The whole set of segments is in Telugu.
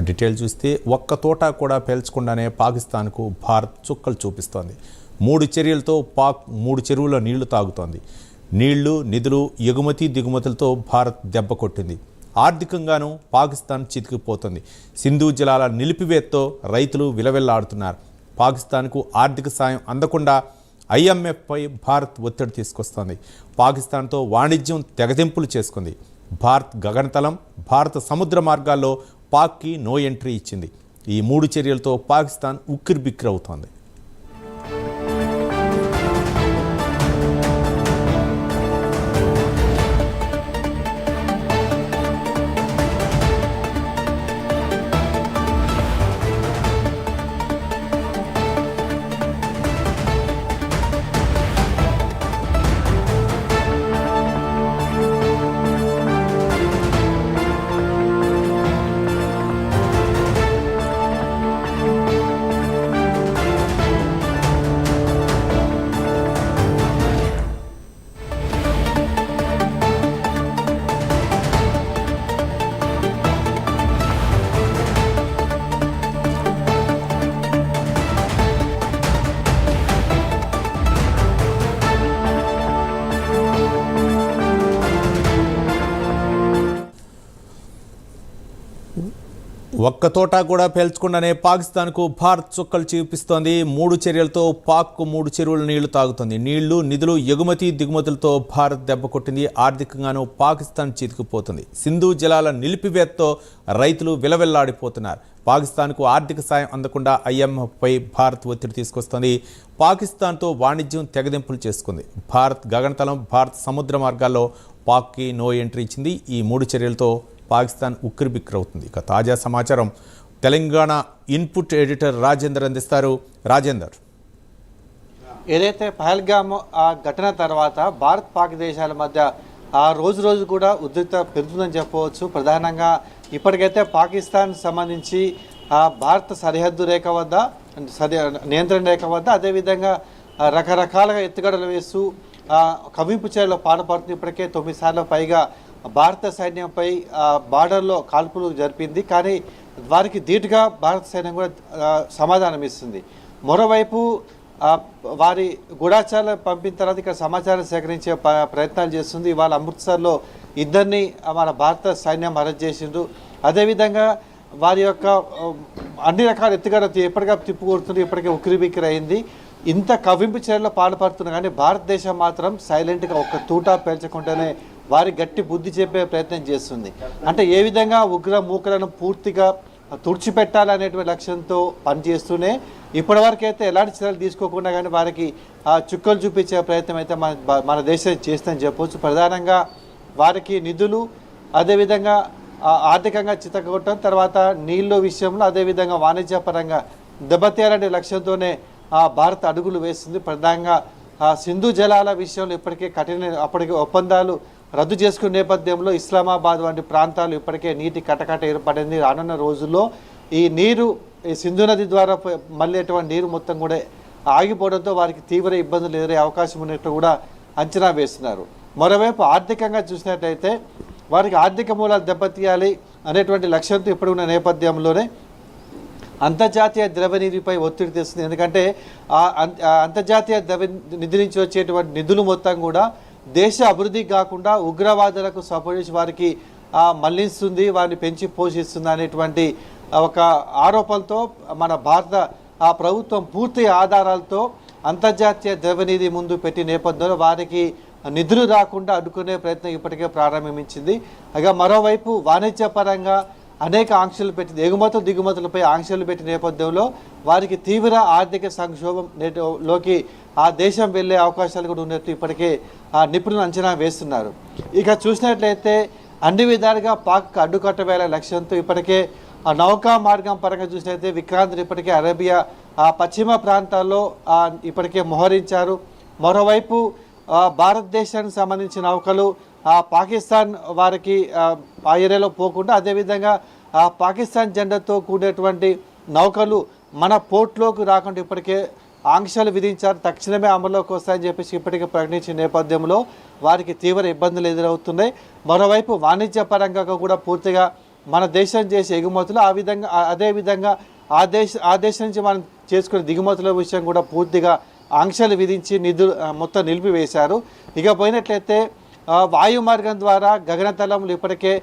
డీటెయిల్ చూస్తే ఒక్క తోట కూడా పేల్చకుండానే పాకిస్తాన్కు భారత్ చుక్కలు చూపిస్తోంది. 3 చర్యలతో పాక్ 3 చెరువుల నీళ్లు తాగుతోంది. నీళ్లు, నిధులు, ఎగుమతి దిగుమతులతో భారత్ దెబ్బ కొట్టింది. ఆర్థికంగానూ పాకిస్తాన్ చితికిపోతుంది. సింధు జలాల నిలిపివేతతో రైతులు విలవిల్లాడుతున్నారు. పాకిస్తాన్కు ఆర్థిక సాయం అందకుండా IMFపై భారత్ ఒత్తిడి తీసుకొస్తోంది. పాకిస్తాన్తో వాణిజ్యం తెగదింపులు చేసుకుంది. భారత్ గగనతలం, భారత సముద్ర మార్గాల్లో పాక్కి నో ఎంట్రీ ఇచ్చింది. ఈ 3 చర్యలతో పాకిస్తాన్ ఉక్కిరిబిక్కిరవుతోంది. ఒక్క తోట కూడా పేల్చకుండానే పాకిస్తాన్కు భారత్ చుక్కలు చూపిస్తోంది. 3 చర్యలతో పాక్కు 3 చెరువుల నీళ్లు తాగుతుంది. నీళ్లు, నిధులు, ఎగుమతి దిగుమతులతో భారత్ దెబ్బ కొట్టింది. ఆర్థికంగానూ పాకిస్తాన్ చితికిపోతుంది. సింధు జలాల నిలిపివేతతో రైతులు విలవిల్లాడిపోతున్నారు. పాకిస్తాన్కు ఆర్థిక సాయం అందకుండా IMFపై భారత్ ఒత్తిడి తీసుకొస్తోంది. పాకిస్తాన్తో వాణిజ్యం తెగదింపులు చేసుకుంది. భారత్ గగనతలం, భారత సముద్ర మార్గాల్లో పాక్కి నో ఎంట్రీ ఇచ్చింది. ఈ 3 చర్యలతో పాకిస్తాన్ ఉక్కిరిబిక్కిరవుతుంది. ఇక తాజా సమాచారం తెలంగాణ ఇన్పుట్ ఎడిటర్ రాజేందర్ అందిస్తారు. రాజేందర్, ఏదైతే పహల్గామ్ ఆ ఘటన తర్వాత భారత్ పాక్ దేశాల మధ్య ఆ రోజు కూడా ఉద్రిక్తత పెరుగుతుందని చెప్పవచ్చు. ప్రధానంగా ఇప్పటికైతే పాకిస్తాన్ సంబంధించి భారత సరిహద్దు రేఖ వద్ద, నియంత్రణ రేఖ వద్ద, అదేవిధంగా రకరకాలుగా ఎత్తుగడలు వేస్తూ కవ్వింపు చర్యలో పాల్పడుతుంది. ఇప్పటికే 9 సార్లు పైగా భారత సైన్యంపై బార్డర్లో కాల్పులు జరిపింది. కానీ వారికి ధీటుగా భారత సైన్యం కూడా సమాధానం ఇస్తుంది. మరోవైపు వారి గూఢాచారాలు పంపిన తర్వాత ఇక్కడ సమాచారం సేకరించే ప్రయత్నాలు చేస్తుంది. ఇవాళ అమృత్సర్లో 2 మన భారత సైన్యం అరెస్ట్ చేసిండ్రు. అదేవిధంగా వారి యొక్క అన్ని రకాల ఎత్తుగడ ఎప్పటికప్పుడు తిప్పుకొడుతుంది. ఇప్పటికే ఉక్కిరిబిక్కిరి అయింది. ఇంత కవ్వింపు చర్యల్లో పాల్పడుతున్నా కానీ భారతదేశం మాత్రం సైలెంట్గా ఒక్క తూటా పేల్చకుండానే వారి గట్టి బుద్ధి చెప్పే ప్రయత్నం చేస్తుంది. అంటే ఏ విధంగా ఉగ్ర మూకలను పూర్తిగా తుడిచిపెట్టాలనేటువంటి లక్ష్యంతో పనిచేస్తూనే ఇప్పటివరకు అయితే ఎలాంటి చర్యలు తీసుకోకుండా కానీ వారికి చుక్కలు చూపించే ప్రయత్నం అయితే మన దేశం చేస్తుందని చెప్పవచ్చు. ప్రధానంగా వారికి నిధులు, అదేవిధంగా ఆర్థికంగా చితకొట్టడం, తర్వాత నీళ్ళ విషయంలో, అదేవిధంగా వాణిజ్యపరంగా దెబ్బతీయాలనే లక్ష్యంతోనే భారత్ అడుగులు వేస్తుంది. ప్రధానంగా సింధు జలాల విషయంలో ఇప్పటికే అప్పటికే ఒప్పందాలు రద్దు చేసుకునే నేపథ్యంలో ఇస్లామాబాద్ వంటి ప్రాంతాలు ఇప్పటికే నీటి కటకట ఏర్పడింది. రానున్న రోజుల్లో ఈ సింధు నది ద్వారా మళ్ళీ అటువంటి నీరు మొత్తం కూడా ఆగిపోవడంతో వారికి తీవ్ర ఇబ్బందులు ఎదురే అవకాశం ఉన్నట్టు కూడా అంచనా వేస్తున్నారు. మరోవైపు ఆర్థికంగా చూసినట్లయితే వారికి ఆర్థిక మూలాలు దెబ్బతీయాలి అనేటువంటి లక్ష్యంతో ఇప్పుడు ఉన్న నేపథ్యంలోనే అంతర్జాతీయ ద్రవ్యనిధిపై ఒత్తిడి తెస్తుంది. ఎందుకంటే అంతర్జాతీయ నిధి నుంచి వచ్చేటువంటి నిధులు మొత్తం కూడా దేశ అభివృద్ధికి కాకుండా ఉగ్రవాదులకు సపోర్ట్ చేసి వారికి మళ్లిస్తుంది, వారిని పెంచి పోషిస్తుంది అనేటువంటి ఒక ఆరోపణలతో మన భారత ప్రభుత్వం పూర్తి ఆధారాలతో అంతర్జాతీయ ద్రవ్యనిధి ముందు పెట్టిన నేపథ్యంలో వారికి నిధులు రాకుండా అడ్డుకునే ప్రయత్నం ఇప్పటికే ప్రారంభించింది. ఇక మరోవైపు వాణిజ్యపరంగా అనేక ఆంక్షలు పెట్టింది. ఎగుమతులు దిగుమతులపై ఆంక్షలు పెట్టిన నేపథ్యంలో వారికి తీవ్ర ఆర్థిక సంక్షోభం లోకి ఆ దేశం వెళ్ళే అవకాశాలు కూడా ఉన్నట్టు ఇప్పటికే నిపుణులు అంచనా వేస్తున్నారు. ఇక చూసినట్లయితే అన్ని విధాలుగా పాక్ అడ్డుకట్టవేల లక్ష్యంతో ఇప్పటికే నౌకా మార్గం పరంగా చూసినట్లయితే విక్రాంత్ ఇప్పటికే అరేబియా పశ్చిమ ప్రాంతాల్లో ఇప్పటికే మోహరించారు. మరోవైపు భారతదేశానికి సంబంధించిన నౌకలు పాకిస్తాన్ వారికి ఆ ఏరియాలో పోకుండా, అదేవిధంగా పాకిస్తాన్ జెండాతో కూడినటువంటి నౌకలు మన పోర్ట్లోకి రాకుండా ఇప్పటికే ఆంక్షలు విధించారు. తక్షణమే అమల్లోకి వస్తాయని చెప్పేసి ఇప్పటికే ప్రకటించిన నేపథ్యంలో వారికి తీవ్ర ఇబ్బందులు ఎదురవుతున్నాయి. మరోవైపు వాణిజ్య పరంగా కూడా పూర్తిగా మన దేశం చేసే ఎగుమతులు అదేవిధంగా ఆ దేశం నుంచి మనం చేసుకునే దిగుమతుల విషయం కూడా పూర్తిగా ఆంక్షలు విధించి మొత్తం నిలిపివేశారు. ఇక పోయినట్లయితే వాయు మార్గం ద్వారా గగనతలంలో ఇప్పటికే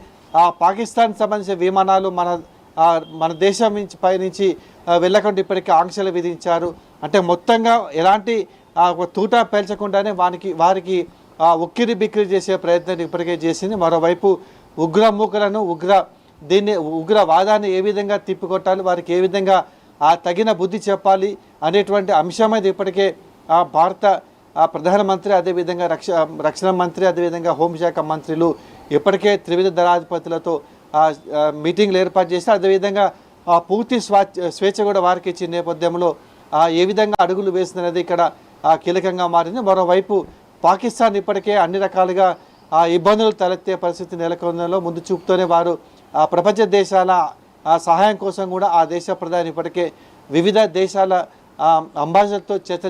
పాకిస్తాన్ సంబంధించిన విమానాలు మన దేశం నుంచి పైనుంచి వెళ్ళకుండా ఇప్పటికే ఆంక్షలు విధించారు. అంటే మొత్తంగా ఎలాంటి తూటా పేల్చకుండానే వారికి ఉక్కిరి బిక్కిరి చేసే ప్రయత్నం ఇప్పటికే చేసింది. మరోవైపు ఉగ్రమూకలను ఉగ్రవాదాన్ని ఏ విధంగా తిప్పికొట్టాలి, వారికి ఏ విధంగా తగిన బుద్ధి చెప్పాలి అనేటువంటి అంశం మీద ఇప్పటికే భారత ప్రధానమంత్రి, అదేవిధంగా రక్షణ మంత్రి, అదేవిధంగా హోంశాఖ మంత్రులు ఇప్పటికే త్రివిధ దళాధిపతులతో మీటింగ్లు ఏర్పాటు చేసి అదేవిధంగా పూర్తి స్వేచ్ఛ కూడా వారికి ఇచ్చిన నేపథ్యంలో ఏ విధంగా అడుగులు వేస్తున్నది ఇక్కడ కీలకంగా మారింది. మరోవైపు పాకిస్తాన్ ఇప్పటికే అన్ని రకాలుగా ఇబ్బందులు తలెత్తే పరిస్థితి నెలకొనడంలో ముందు చూపుతోనే వారు ప్రపంచ దేశాల సహాయం కోసం కూడా ఆ దేశ ప్రధాని ఇప్పటికే వివిధ దేశాల అంబాసిడర్తో చర్చలు